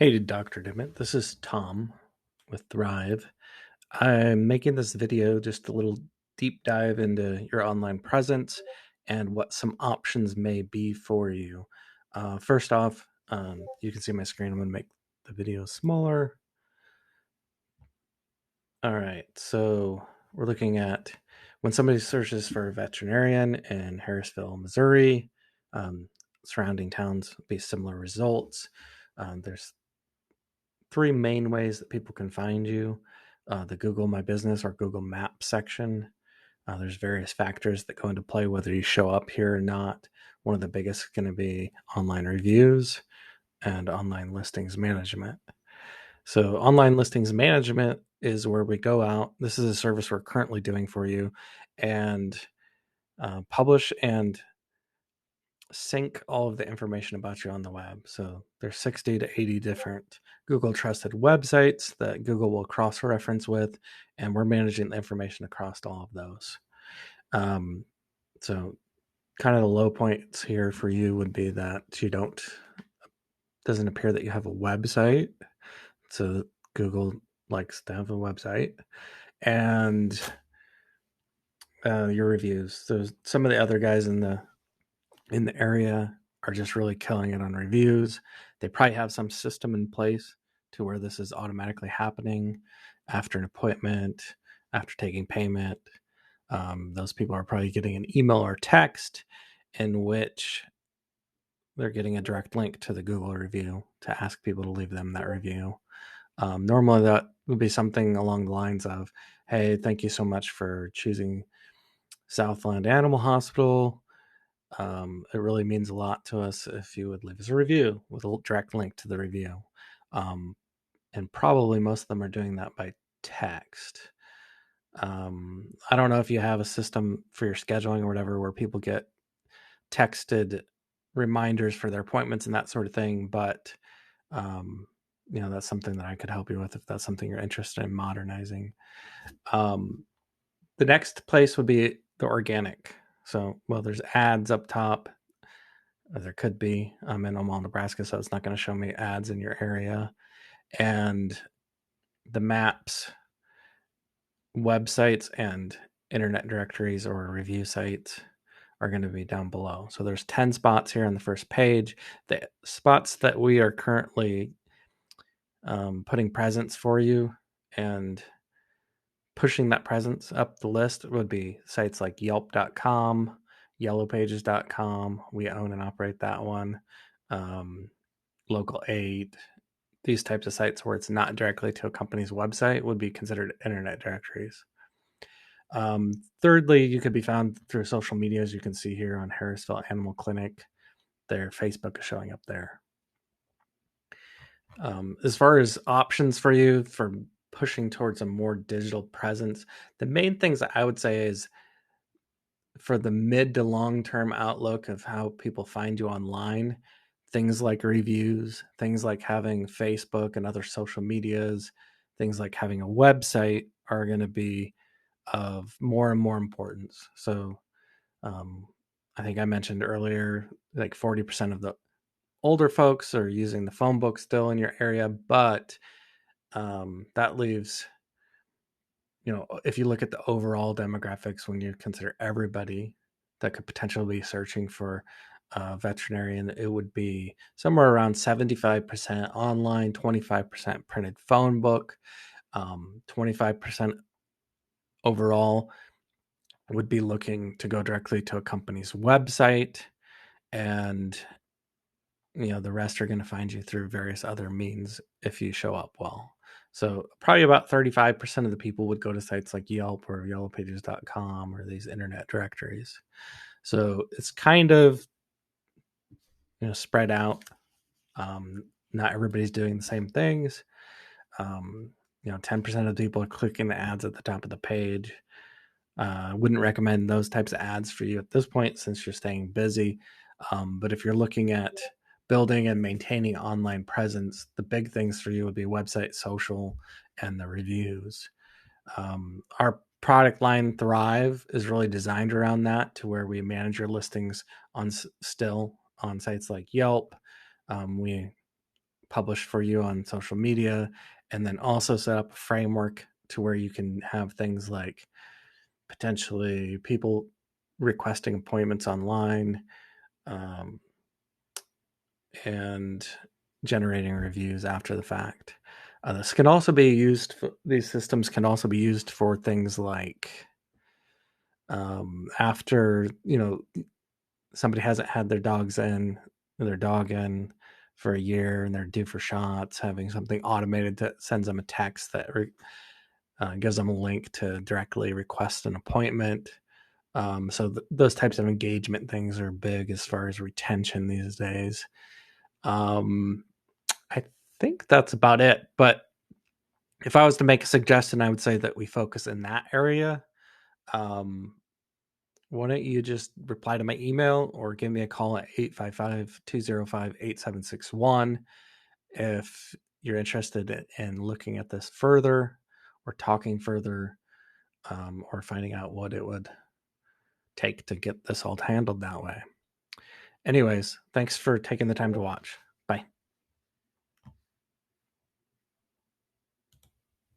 Hey, Dr. Dimmitt. This is Tom with Thrive. I'm making this video just a little deep dive into your online presence and what some options may be for you. First off, you can see my screen. I'm going to make the video smaller. All right, so we're looking at when somebody searches for a veterinarian in Harrisville, Missouri, surrounding towns will be similar results. There's three main ways that people can find you: the Google My Business or Google Maps section. There's various factors that go into play whether you show up here or not. One of the biggest is going to be online reviews and online listings management. So, online listings management is where we go out. This is a service we're currently doing for you and publish and sync all of the information about you on the web. So there's 60 to 80 different Google trusted websites that Google will cross-reference with, and we're managing the information across all of those. So kind of the low points here for you would be that doesn't appear that you have a website. So Google likes to have a website, and your reviews. So some of the other guys in the area are just really killing it on reviews. They probably have some system in place to where this is automatically happening after an appointment, after taking payment. Those people are probably getting an email or text in which they're getting a direct link to the Google review to ask people to leave them that review. Normally, that would be something along the lines of, "Hey, thank you so much for choosing Southland Animal Hospital. It really means a lot to us if you would leave us a review with a direct link to the review." Um, and probably most of them are doing that by text. I don't know if you have a system for your scheduling or whatever where people get texted reminders for their appointments and that sort of thing, but um, that's something that I could help you with if that's something you're interested in modernizing. Um, the next place would be the organic. So, well, there's ads up top. There could be. I'm in Omaha, Nebraska, so it's not going to show me ads in your area. And the maps, websites, and internet directories or review sites are going to be down below. So there's 10 spots here on the first page. The spots that we are currently putting presence for you and pushing that presence up the list would be sites like yelp.com, yellowpages.com. We own and operate that one. Local 8, these types of sites where it's not directly to a company's website would be considered internet directories. Thirdly, you could be found through social media, as you can see here on Harrisville Animal Clinic. Their Facebook is showing up there. As far as options for you for pushing towards a more digital presence, the main things that I would say is for the mid to long term outlook of how people find you online, things like reviews, things like having Facebook and other social medias, things like having a website are going to be of more and more importance. So, um, I think I mentioned earlier, like 40% of the older folks are using the phone book still in your area, but that leaves, if you look at the overall demographics, when you consider everybody that could potentially be searching for a veterinarian, it would be somewhere around 75% online, 25% printed phone book, 25% overall would be looking to go directly to a company's website, and the rest are going to find you through various other means if you show up well. So probably about 35% of the people would go to sites like Yelp or yellowpages.com or these internet directories. So it's kind of spread out. Not everybody's doing the same things. 10% of the people are clicking the ads at the top of the page. Wouldn't recommend those types of ads for you at this point since you're staying busy. But if you're looking at building and maintaining online presence, the big things for you would be website, social, and the reviews. Our product line Thrive is really designed around that, to where we manage your listings still on sites like Yelp. We published for you on social media, and then also set up a framework to where you can have things like potentially people requesting appointments online, um, and generating reviews after the fact. This can also be used for, these systems can also be used for things like, after, somebody hasn't had their dog in for a year and they're due for shots, having something automated that sends them a text that gives them a link to directly request an appointment. So those types of engagement things are big as far as retention these days. Um, I think that's about it. But if I was to make a suggestion, I would say that we focus in that area. Um, why don't you just reply to my email or give me a call at 855-205-8761 if you're interested in looking at this further or talking further, or finding out what it would take to get this all handled that way. Anyways, thanks for taking the time to watch. Bye.